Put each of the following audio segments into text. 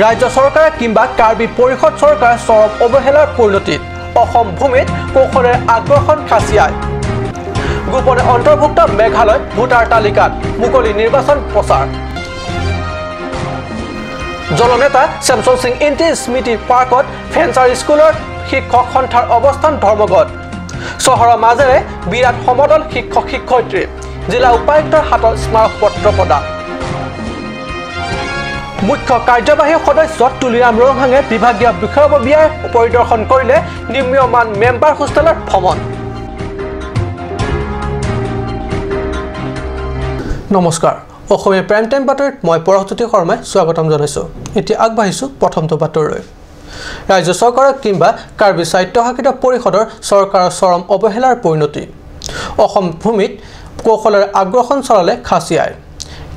ৰাজ্য চৰকাৰ কিংবা কাৰ্বি পৰিষদ চৰকাৰ চৰম অৱহেলাৰ পৰিণতিত অসম ভূমিত কৌশলেৰে আগ্ৰাসন খাচিয়ায় গোপনে অন্তৰ্ভুক্ত মেঘালয় ভোটাৰ তালিকাত মুকলি নিৰ্বাচন প্ৰচাৰ জলনেতা চেমচন সিং ইণ্টি স্মৃতি পাৰ্কত ফেঞ্চাৰ স্কুলৰ শিক্ষক সন্থাৰ অৱস্থান ধৰ্মগত চহৰৰ মাজেৰে বিৰাট সমদল শিক্ষক শিক্ষয়িত্ৰী জিলা উপায়ুক্তৰ হাতত স্মাৰক পত্ৰ প্ৰদান মুখ্য কাৰ্যবাহী সদস্য তুলিৰাম ৰংহাঙে বিভাগীয় বিষয়ববীয়াৰ পৰিদৰ্শন কৰিলে নিম্নমান মেম্বাৰ হোষ্টেলৰ ভ্ৰমণ নমস্কাৰ অসমীয়া প্ৰাইম টাইম বাতৰিত মই পৰহজ্যোতি শৰ্মাই স্বাগতম জনাইছোঁ এতিয়া আগবাঢ়িছোঁ প্ৰথমটো বাতৰিলৈ ৰাজ্য চৰকাৰ কিংবা কাৰ্বি স্বায়ত্তশাসিত পৰিষদৰ চৰকাৰৰ চৰম অৱহেলাৰ পৰিণতি অসম ভূমিত কৌশলেৰে আগ্ৰাসন চলালে খাচিয়াই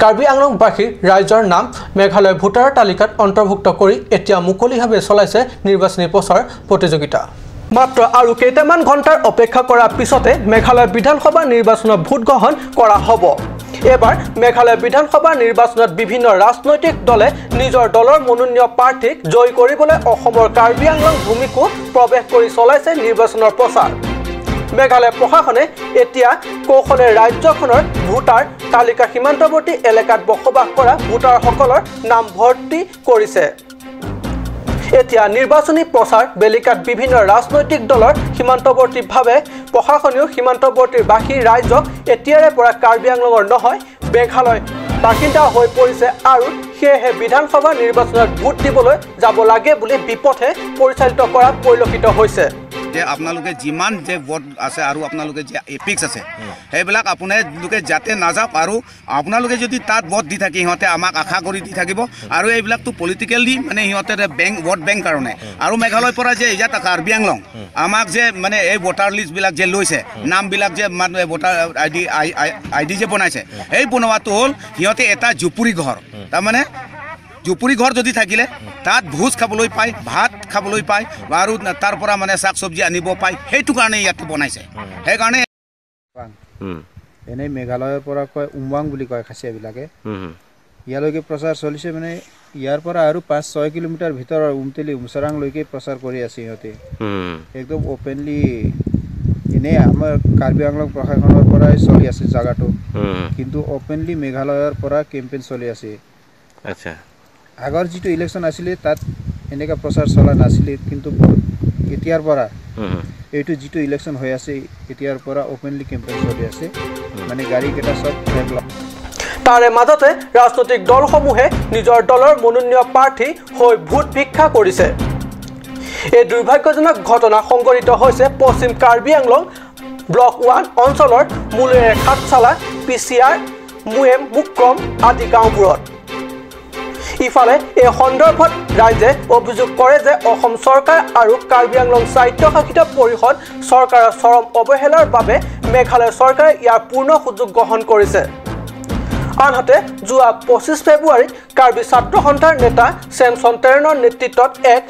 কাৰ্বি আংলংবাসীৰ ৰাজ্যৰ নাম মেঘালয় ভোটাৰ তালিকাত অন্তৰ্ভুক্ত কৰি এতিয়া মুকলিভাৱে চলাইছে নিৰ্বাচনী প্ৰচাৰ প্ৰতিযোগিতা মাত্ৰ আৰু কেইটামান ঘণ্টাৰ অপেক্ষা কৰাৰ পিছতে মেঘালয় বিধানসভা নিৰ্বাচনৰ ভোট গ্ৰহণ কৰা হ'ব এবাৰ মেঘালয় বিধানসভা নিৰ্বাচনত বিভিন্ন ৰাজনৈতিক দলে নিজৰ দলৰ মনোনীত প্ৰাৰ্থীক জয় কৰিবলৈ অসমৰ কাৰ্বি আংলং ভূমিকো প্ৰৱেশ কৰি চলাইছে নিৰ্বাচনৰ প্ৰচাৰ মেঘালয় প্ৰশাসনে এতিয়া কৌশলেৰে ৰাজ্যখনৰ ভোটাৰ তালিকা সীমান্তৱৰ্তী এলেকাত বসবাস কৰা ভোটাৰসকলৰ নাম ভৰ্তি কৰিছে এতিয়া নিৰ্বাচনী প্ৰচাৰ বেলিকাত বিভিন্ন ৰাজনৈতিক দলৰ সীমান্তৱৰ্তীভাৱে প্ৰশাসনীয় সীমান্তৱৰ্তীৰ বাকী ৰাজ্যক এতিয়াৰে পৰা কাৰ্বি আংলঙৰ নহয় মেঘালয় বাসিন্দা হৈ পৰিছে আৰু সেয়েহে বিধানসভা নিৰ্বাচনত ভোট দিবলৈ যাব লাগে বুলি বিপথে পৰিচালিত কৰা পৰিলক্ষিত হৈছে যে আপোনালোকে যিমান যে ভোট আছে আৰু আপোনালোকে যে এপিক্স আছে সেইবিলাক আপোনালোকে যাতে নাযাওক আৰু আপোনালোকে যদি তাত ভোট দি থাকে সিহঁতে আমাক আশা কৰি দি থাকিব আৰু এইবিলাকতো পলিটিকেলি মানে সিহঁতে ভোট বেংক কাৰণে আৰু মেঘালয়ৰ পৰা যে ইয়াত কাৰ্বি আংলং আমাক যে মানে এই ভোটাৰ লিষ্টবিলাক যে লৈছে নামবিলাক যে মানে ভোটাৰ আইডি যে বনাইছে এই বনোৱাটো হ'ল সিহঁতে এটা জুপুৰি ঘৰ তাৰমানে জুপুৰি ঘৰ যদি থাকিলে তাত ভোজ খাবলৈ পায় ভাত খাবলৈ পায় আৰু তাৰ পৰা মানে শাক চব্জি আনিব পায় সেইটো কাৰণে ইয়াতে বনাইছে সেইকাৰণে এনেই মেঘালয়ৰ পৰা কয় উমৱাং বুলি কয় খাচীয়াবিলাকে ইয়ালৈকে প্ৰচাৰ চলিছে মানে ইয়াৰ পৰা আৰু 5-6 কিলোমিটাৰ ভিতৰৰ উমতেলি উমচাৰাংলৈকে প্ৰচাৰ কৰি আছে সিহঁতে একদম অপেনলি এনেই আমাৰ কাৰ্বি আংলং প্ৰশাসনৰ পৰাই চলি আছে জাগাটো কিন্তু অপেনলি মেঘালয়ৰ পৰা কেম্পেইন চলি আছে আচ্ছা আগৰ যিটো ইলেকশ্যন আছিলে তাত এনেকা প্ৰচাৰ চলা নাছিলে কিন্তু এতিয়াৰ পৰা এইটো যিটো ইলেকশ্যন হৈ আছে এতিয়াৰ পৰা অপেনলি কেম্পেইন চলি আছে মানে গাড়ীকেইটা চব তাৰে মাজতে ৰাজনৈতিক দলসমূহে নিজৰ দলৰ মনোনীত প্ৰাৰ্থী হৈ ভোট ভিক্ষা কৰিছে এই দুৰ্ভাগ্যজনক ঘটনা সংঘটিত হৈছে পশ্চিম কাৰ্বি আংলং ব্লক 1 অঞ্চলৰ মুলেৰে খাটচালা পিচিআৰ মুয়েম মুক্ৰম আদি গাঁওবোৰত ইফালে এই সন্দৰ্ভত ৰাইজে অভিযোগ কৰে যে অসম চৰকাৰ আৰু কাৰ্বি আংলং স্বায়ত্তশাসিত পৰিষদ চৰকাৰৰ চৰম অৱহেলাৰ বাবে মেঘালয় চৰকাৰে ইয়াৰ পূৰ্ণ সুযোগ গ্ৰহণ কৰিছে আনহাতে যোৱা 25 ফেব্ৰুৱাৰীত কাৰ্বি ছাত্ৰ সন্থাৰ নেতা চেমচন তেৰণৰ নেতৃত্বত এক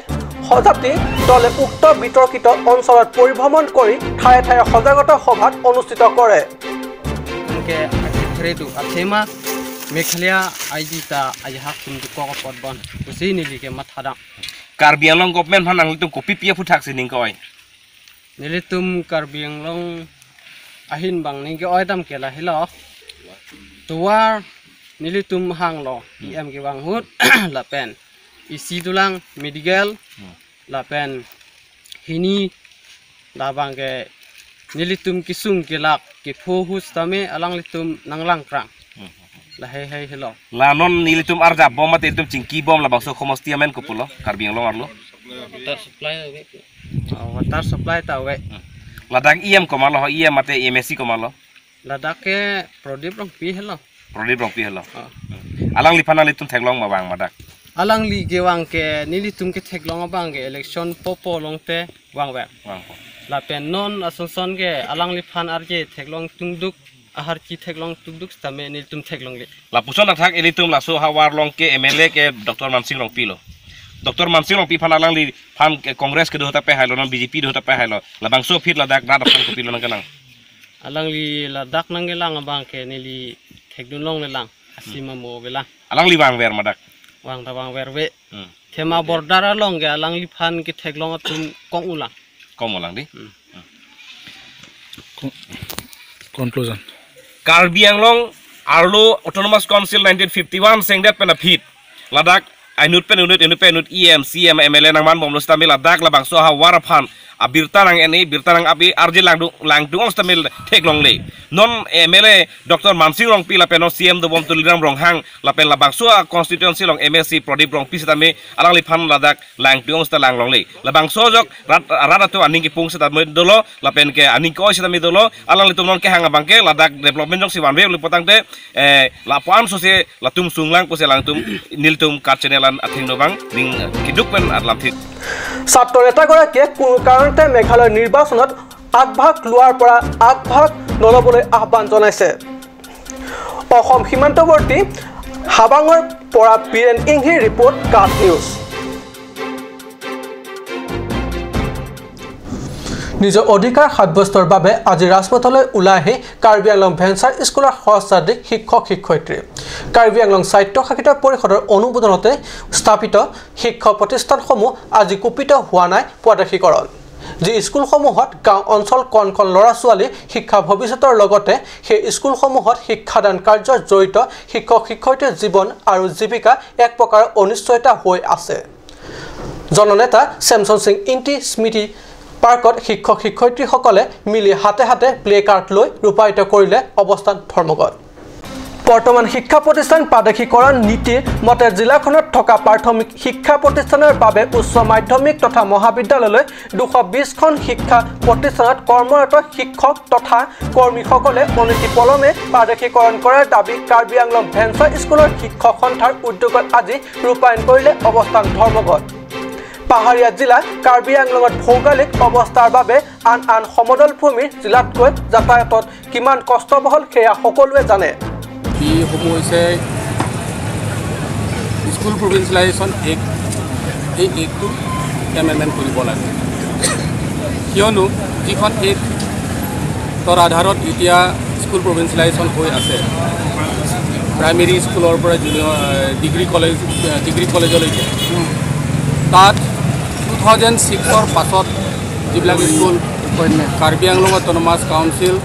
সজাতি দলে উক্ত বিতৰ্কিত অঞ্চলত পৰিভ্ৰমণ কৰি ঠায়ে ঠায়ে সজাগতা সভাত অনুষ্ঠিত কৰে Meghalaya ID ta ayah tum di kau potban, usi ni lagi mathada. Karbi Anglong government mana ngitu kopi pia putak sini koi. Nili tum Karbi Anglong ahin bang ni kau tam kela hilo. Tuar nili tum hang lo, IM ke bang hut lapen. Isi tulang medical lapen hini labang ke nili tum kisung kelak ke fohus tame alang litum nanglang krang. Lahai hello. La non nilitum arja bom mate itum cingki bom la bangso komostia men kupulo Karbi Anglong arlo. Water supply tau we. Ladak IM komalo IM mate MSC komalo. Ladak ke prodip rong pi hello. Prodip rong pi hello. Alang lipana litum teglong mabang madak. Alang li gewang ke nilitum ke teglong abang ke election popo long te wang we. La pen non asunson ke alang lipan arje teglong tungduk ahar ki teglong tugduk stame nilitum teglong le la puson athak elitum la so hawar long ke MLA ke Dr. Mansing long pilo Dr. Mansing long pi phanalang li phan Congress ke dohta pe hailo non BJP dohta pe hailo la bangso phit la dak na phan ko pilo nang kanang alang li la dak nang gelang abang ke nili tegdun long le lang asima mo belang alang li wang wer madak wang ta wang wer we thema bordara long ge alang li phan ki theklong tum kong ulang di conclusion Karbi Anglong Arlo Autonomous Council 1951 sengdet pena phit Ladakh ainut penut EM CM MLA nang man bomlos tamil Ladakh labang so ha waraphan abirtanang eni birtanang abi arji langdung tamil theklong le non MLA Dr Mansing Rong pila peno CM do bom tuliram rong hang lapen labang so constituency long MSC Prodip rong pisatame alang li phan Ladakh langdung sta langlong le labang so jok rata to aning ki pung satame dolo lapen ke aning ko satame dolo alang li tumnon ke hang abangke Ladakh development jong siwan be lipotang te lapuan so se latum sunglang pose langtum niltum karchenelan athing nobang ning kiduk pen atlam thik ছাত্ৰ নেতাগৰাকীয়ে কোনো কাৰণতে মেঘালয় নিৰ্বাচনত আগভাগ লোৱাৰ পৰা আগভাগ নলবলৈ আহ্বান জনাইছে অসম সীমান্তৱৰ্তী হাবাঙৰ পৰা বীৰেন ইংহিৰ ৰিপৰ্ট কাট নিউজ নিজৰ অধিকাৰ সাব্যস্তৰ বাবে আজি ৰাজপথলৈ ওলাই আহি কাৰ্বি আংলং ভেঞ্চাৰ স্কুলৰ সহস্ৰাধিক শিক্ষক শিক্ষয়িত্ৰী কাৰ্বি আংলং সাহিত্য শাখিত পৰিষদৰ অনুমোদনতে স্থাপিত শিক্ষা প্ৰতিষ্ঠানসমূহ আজি কুপিত হোৱা নাই পদক্ষীকৰণ যি স্কুলসমূহত গাঁও অঞ্চল কণ ল'ৰা ছোৱালী শিক্ষা ভৱিষ্যতৰ লগতে সেই স্কুলসমূহত শিক্ষাদান কাৰ্যত জড়িত শিক্ষক শিক্ষয়িত্ৰীৰ জীৱন আৰু জীৱিকা এক প্ৰকাৰ অনিশ্চয়তা হৈ আছে জননেতা চেমছন সিং ইণ্টি স্মৃতি পাৰ্কত শিক্ষক শিক্ষয়িত্ৰীসকলে মিলি হাতে হাতে প্লে কাৰ্ড লৈ ৰূপায়িত কৰিলে অৱস্থান ধৰ্মঘট বৰ্তমান শিক্ষা প্ৰতিষ্ঠান পাদকীকৰণ নীতিৰ মতে জিলাখনত থকা প্ৰাথমিক শিক্ষা প্ৰতিষ্ঠানৰ বাবে উচ্চ মাধ্যমিক তথা মহাবিদ্যালয়লৈ 220খন শিক্ষা প্ৰতিষ্ঠানত কৰ্মৰত শিক্ষক তথা কৰ্মীসকলে অনতি পলমে পাদকীকৰণ কৰাৰ দাবী কাৰ্বি আংলং ভেঞ্চাৰ স্কুলৰ শিক্ষক সন্থাৰ উদ্যোগত আজি ৰূপায়ণ কৰিলে অৱস্থান ধৰ্মঘট পাহাৰীয়া জিলা কাৰ্বি আংলঙত ভৌগোলিক অৱস্থাৰ বাবে আন সমতল ভূমিৰ জিলাতকৈ যাতায়াতত কিমান কষ্টবহল সেয়া সকলোৱে জানে কি সমূহ হৈছে স্কুল প্ৰভিন্সিয়েলাইজেশ্যন এই একটো এমেণ্ডমেণ্ট কৰিব লাগে কিয়নো যিখন এক্টৰ আধাৰত এতিয়া স্কুল প্ৰভিন্সিয়েলাইজেশ্যন হৈ আছে প্ৰাইমেৰী স্কুলৰ পৰা জুনিয়ৰ ডিগ্ৰী কলেজলৈকে তাত 2006ৰ পাছত যিবিলাক school Karbi Anglong autonomous council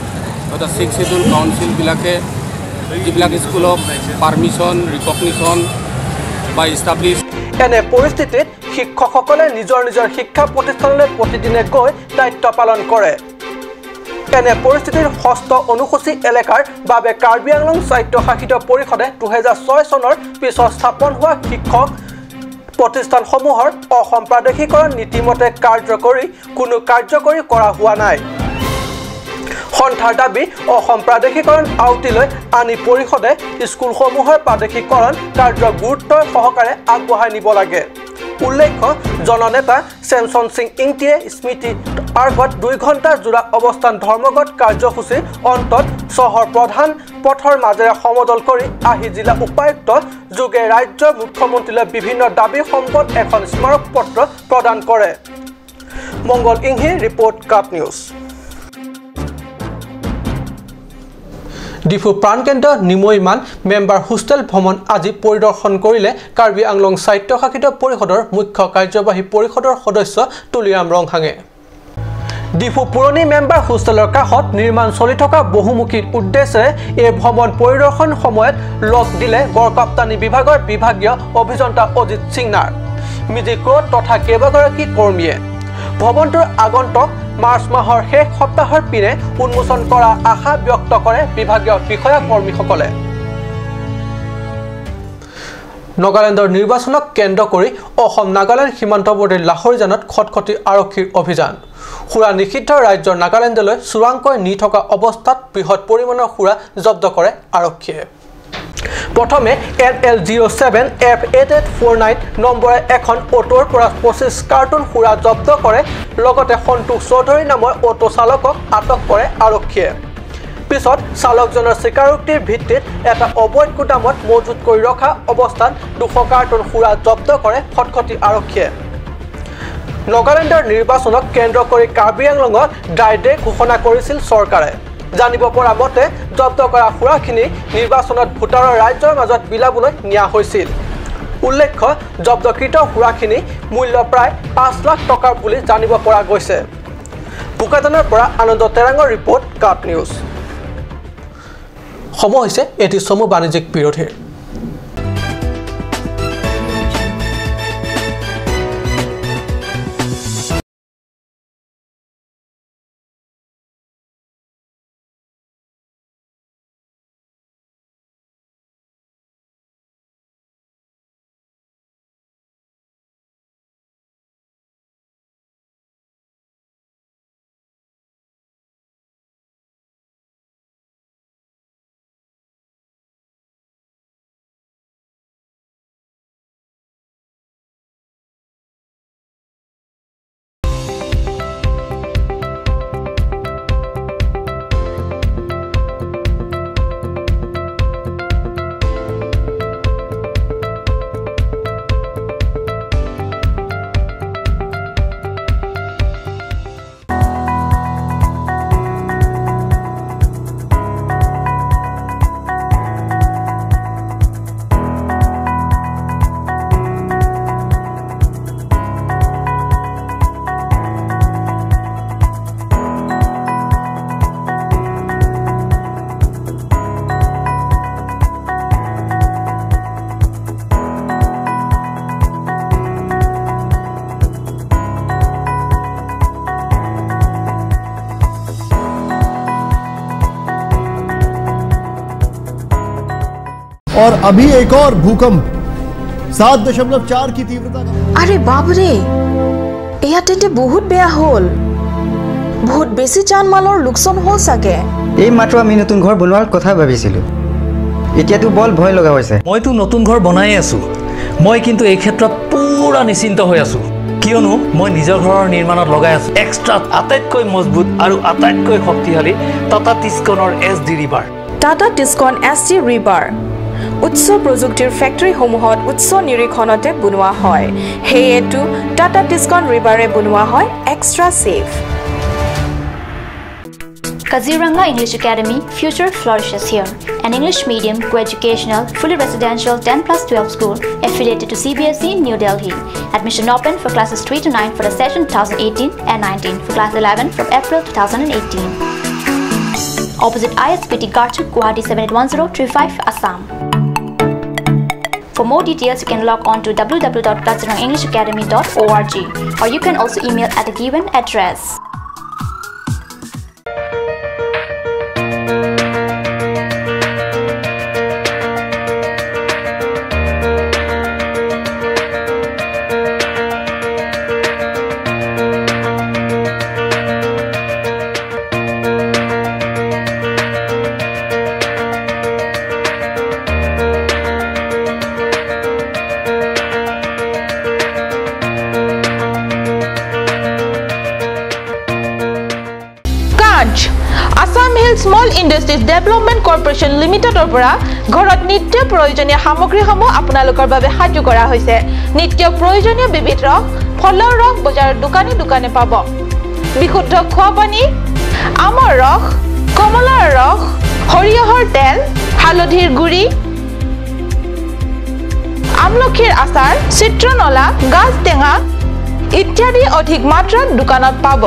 তথা 6 শিডিউল কাউন্সিলবিলাকে যিবিলাক স্কুলক পাৰ্মিশ্যন ৰিকগনিশ্যন বা ইষ্টাব্লিছ এনে পৰিস্থিতিত শিক্ষকসকলে নিজৰ শিক্ষা প্ৰতিষ্ঠানলৈ প্ৰতিদিনে গৈ দায়িত্ব পালন কৰে এনে পৰিস্থিতিৰ হস্ত অনুসূচী এলেকাৰ বাবে কাৰ্বি আংলং সাহিত্য শাখিত পৰিষদে 2006 চনৰ পিছত স্থাপন হোৱা শিক্ষক প্ৰতিষ্ঠানসমূহৰ অসম প্ৰাদেশিকৰণ নীতিমতে কাৰ্যকৰী কৰা হোৱা নাই সন্থাৰ দাবী অসম প্ৰাদেশিকৰণ আউটিলৈ আনি পৰিষদে স্কুলসমূহৰ প্ৰাদেশিকৰণ কাৰ্য গুৰুত্ব সহকাৰে আগবঢ়াই নিব লাগে উল্লেখ্য জননেতা চেমছন সিং ইংটিয়ে স্মৃতি পাৰ্কত 2 ঘণ্টা জোৰা অৱস্থান ধৰ্মঘট কাৰ্যসূচীৰ অন্তত চহৰ প্ৰধান পথৰ মাজেৰে সমদল কৰি আহি জিলা উপায়ুক্ত যোগে ৰাজ্যৰ মুখ্যমন্ত্ৰীলৈ বিভিন্ন দাবী সম্পদ এখন স্মাৰক পত্ৰ প্ৰদান কৰে মংগল ইংহিৰ ৰিপৰ্ট কাট নিউজ ডিফু প্ৰাণকেন্দ্ৰ নিমৈমান মেম্বাৰ হোষ্টেল ভ্ৰমণ আজি পৰিদৰ্শন কৰিলে কাৰ্বি আংলং সাহিত্য শাখিত পৰিষদৰ মুখ্য কাৰ্যবাহী পৰিষদৰ সদস্য তুলিৰাম ৰংহাঙে ডিফু পুৰণি মেম্বাৰ হোষ্টেলৰ কাষত নিৰ্মাণ চলি থকা বহুমুখী উদ্দেশ্যে এই ভ্ৰমণ পৰিদৰ্শন সময়ত লগ দিলে গড়কাপ্তানি বিভাগৰ বিভাগীয় অভিযন্তা অজিত সিংনাৰ মিজিক্ৰত তথা কেইবাগৰাকী কৰ্মীয়ে ভৱনটোৰ আগন্তুক মাৰ্চ মাহৰ শেষ সপ্তাহৰ পিনে উন্মোচন কৰা আশা ব্যক্ত কৰে বিভাগীয় বিষয়া কৰ্মীসকলে নাগালেণ্ডৰ নিৰ্বাচনক কেন্দ্ৰ কৰি অসম নাগালেণ্ড সীমান্তৱৰ্তী লাহৰিজানত খটখটি আৰক্ষীৰ অভিযান সুৰা নিষিদ্ধ ৰাজ্যৰ নাগালেণ্ডলৈ চোৰাংকৈ নি থকা অৱস্থাত বৃহৎ পৰিমাণৰ সুৰা জব্দ কৰে আৰক্ষীয়ে প্ৰথমে NL07 F8849 নম্বৰৰ এখন অটোৰ পৰা 25 কাৰ্টুন সুৰা জব্দ কৰে লগতে সন্তোষ চৌধুৰী নামৰ অটো চালকক আটক কৰে আৰক্ষীয়ে পিছত চালকজনৰ স্বীকাৰোক্তিৰ ভিত্তিত এটা অবৈধ গুদামত মজুত কৰি ৰখা অৱস্থাত 200 কাৰ্টুন সুৰা জব্দ কৰে খটখটি আৰক্ষীয়ে নাগালেণ্ডৰ নিৰ্বাচনক কেন্দ্ৰ কৰি কাৰ্বি আংলঙত ড্ৰাই ডে ঘোষণা কৰিছিল চৰকাৰে জানিব পৰা মতে জব্দ কৰা সুৰাখিনি নিৰ্বাচনত ভোটাৰৰ ৰাজ্যৰ মাজত বিলাবলৈ নিয়া হৈছিল উল্লেখ্য জব্দকৃত সুৰাখিনি মূল্য প্ৰায় 5 লাখ টকাৰ বুলি জানিব পৰা গৈছে বুকাদানৰ পৰা আনন্দ তেৰাঙৰ ৰিপৰ্ট কাট নিউজ সময় হৈছে এটি সমূহ বাণিজ্যিক বিৰোধীৰ और अभी एक और भूकंप 7.4 की तीव्रता का। अरे बाप रे एया तेंते बहुत बेया होल बहुत बेसी जान माলৰ লোকসান হল সাগে এই মাত্ৰ আমি নতুন ঘৰ বনোৱাৰ কথা ভাবিছিলো এতিয়াতো বল ভয় লগা হৈছে মইতো নতুন ঘৰ বনাই আছো মই কিন্তু এই ক্ষেত্ৰত পুৰা নিশ্চিন্ত হৈ আছো কিয়নো মই নিজৰ ঘৰৰ নিৰ্মাণত লগাই আছো এক্সট্ৰা আটাইতকৈ মজবুত আৰু আটাইতকৈ শক্তিশালী টাটা টিস্কনৰ SD ৰিভাৰ টাটা টিস্কন SD ৰিভাৰ উচ্চ প্ৰযুক্তিৰ ফ্যাক্টৰী সমূহত উচ্চ নিৰীক্ষণতে বনোৱা হয় হেয়েটো টাটা টিস্কন ৰিভাৰে বনোৱা হয় extra safe Kaziranga English Academy future flourishes here. An English medium co-educational fully residential 10+12 school affiliated to CBSE New Delhi. Admission open for classes 3 to 9 for the session 2018 and 19 for class 11 from April 2018. Opposite ISPT Garchuk Guwahati 781035 Assam. For more details, you can log on to www.kazirangeenglishacademy.org or you can also email at the given address. Assamese Small Industries Development Corporation Limited opera ঘৰত নিত্য প্ৰয়োজনীয় সামগ্ৰীসমূহ আপোনালোকৰ বাবে সাজু কৰা হৈছে নিত্য প্ৰয়োজনীয় বিবিধ ৰস ফলৰ ৰস বজাৰৰ দোকানে পাব বিশুদ্ধ খোৱা পানী আমৰ ৰস কমলাৰ ৰস হৰিহৰ তেল হালধিৰ গুৰি আমলখিৰ আচাৰ চিত্ৰনলা গাছ টেঙা ইত্যাদি অধিক মাত্ৰাত দোকানত পাব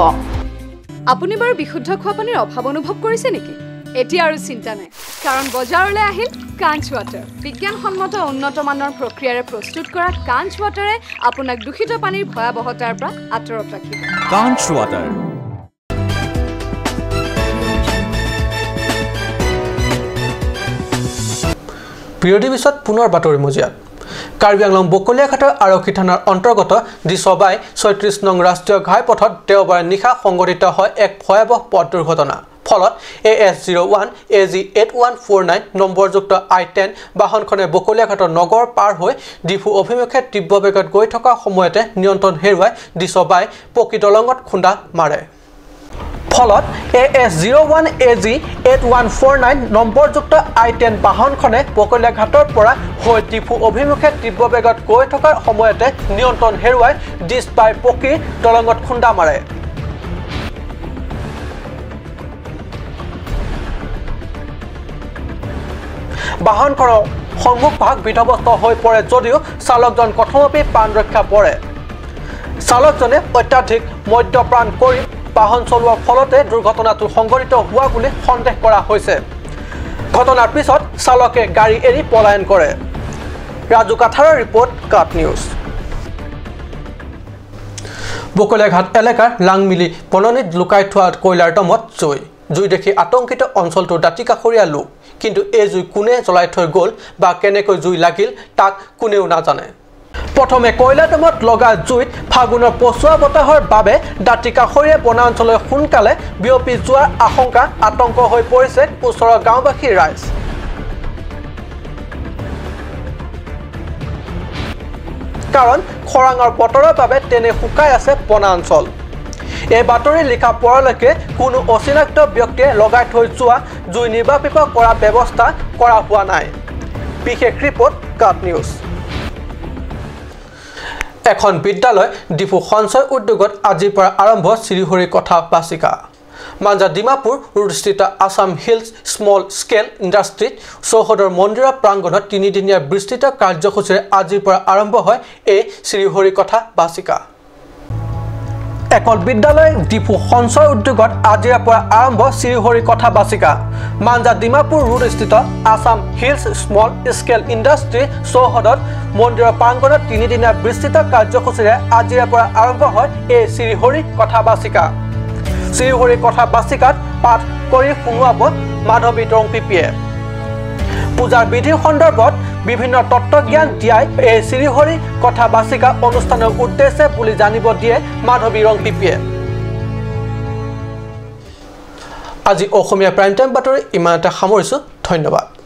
আপুনি বাৰু বিশুদ্ধ খোৱা পানীৰ অভাৱ অনুভৱ কৰিছে নেকি এতিয়া আৰু চিন্তা নাই কাৰণ বজাৰলৈ আহিল কাঞ্চ ৱাটাৰ বিজ্ঞানসন্মত উন্নত মানৰ প্ৰক্ৰিয়াৰে প্ৰস্তুত কৰা কাঞ্চ ৱাটাৰে আপোনাক দূষিত পানীৰ ভয়াবহতাৰ পৰা আঁতৰত ৰাখিব কাঞ্চ ৱাটাৰ বিৰোধী পিছত পুনৰ বাতৰি মজিয়াত কাৰ্বি আংলং বকলিয়াঘাটৰ আৰক্ষী থানাৰ অন্তৰ্গত দিছবাই ৩৬ নং ৰাষ্ট্ৰীয় ঘাইপথত দেওবাৰে নিশা সংঘটিত হয় এক ভয়াবহ পথ দুৰ্ঘটনা ফলত AS01 AG8149 নম্বৰযুক্ত I10 বাহনখনে বকলিয়াঘাটৰ নগৰ পাৰ হৈ ডিফু অভিমুখে তীব্ৰ বেগত গৈ থকা সময়তে নিয়ন্ত্ৰণ হেৰুৱাই দিছবাই পকি দলঙত খুন্দা মাৰে ফলত AS01 AG8149 নম্বৰযুক্ত I10 বাহনখনে বকলিয়াঘাটৰ পৰা হৈ ডিফু অভিমুখে তীব্ৰ বেগত গৈ থকাৰ সময়তে নিয়ন্ত্ৰণ হেৰুৱাই দিছবাই পকি দলঙত খুন্দা মাৰে সন্মুখ ভাগ বিধ্বস্ত হৈ পৰে যদিও চালকজন কথমপি প্ৰাণ ৰক্ষা পৰে চালকজনে অত্যাধিক মদ্যপান কৰি বাহন চলোৱাৰ ফলতে দুৰ্ঘটনাটো সংঘটিত হোৱা বুলি সন্দেহ কৰা হৈছে ঘটনাৰ পিছত চালকে গাড়ী এৰি পলায়ন কৰে ৰাজু কাঠাৰৰ ৰিপৰ্ট কাট নিউজ বকলিয়াঘাট এলেকাৰ লাংমিলি বননিত লুকাই থোৱা কয়লাৰ দমত জুই দেখি আতংকিত অঞ্চলটোৰ দাঁতি কাষৰীয়া লোক কিন্তু এই জুই কোনে জ্বলাই থৈ গ'ল বা কেনেকৈ জুই লাগিল তাক কোনেও নাজানে প্ৰথমে কয়লা দমত লগা জুইত ফাগুনৰ পচুৱা বতাহৰ বাবে দাঁতি কাষৰীয়া বনাঞ্চললৈ সোনকালে বিয়পি যোৱাৰ আশংকা আতংক হৈ পৰিছে ওচৰৰ গাঁওবাসীৰ ৰাইজ কাৰণ খৰাঙৰ বতৰৰ বাবে তেনে শুকাই আছে বনাঞ্চল এই বাতৰি লিখা পৰলৈকে কোনো অচিনাক্ত ব্যক্তিয়ে লগাই থৈ যোৱা জুই নিৰ্বাপিত কৰাৰ ব্যৱস্থা কৰা হোৱা নাই বিশেষ ৰিপৰ্ট কাট নিউজ এখন বিদ্যালয় ডিপু সঞ্চয় উদ্যোগত আজিৰ পৰা আৰম্ভ শ্ৰীহৰি কথা বাচিকা মাঞ্জা ডিমাপুৰ ৰোডস্থিত আছাম হিলছ স্মল স্কেল ইণ্ডাষ্ট্ৰীত চৌহদৰ মন্দিৰৰ প্ৰাংগণত তিনিদিনীয়া বিস্তৃত কাৰ্যসূচীৰে আজিৰ পৰা আৰম্ভ হয় এই শ্ৰীহৰি কথা বাচিকা একল বিদ্যালয় ডিপু সঞ্চয় উদ্যোগত আজিৰ পৰা আৰম্ভ শ্ৰীহৰি কথা বাচিকা মাঞ্জা ডিমাপুৰ ৰোডস্থিত Assam hills small scale industry চৌহদত মন্দিৰৰ প্ৰাংগণত তিনিদিনীয়া বিস্তৃত কাৰ্যসূচীৰে আজিৰ পৰা আৰম্ভ হয় এই শ্ৰীহৰি কথা বাচিকা শ্ৰীহৰি কথা বাচিকাত পাঠ কৰি শুনোৱাব মাধৱী ৰংপিপিয়ে পূজাৰ বিধি সন্দৰ্ভত বিভিন্ন তত্ত্বজ্ঞান দিয়াই এই শ্ৰীহৰি কথা বাচিকা অনুষ্ঠানৰ উদ্দেশ্যে বুলি জানিব দিয়ে মাধৱী ৰংপিপিয়ে আজি অসমীয়া প্ৰাইম টাইম বাতৰি ইমানতে সামৰিছোঁ ধন্যবাদ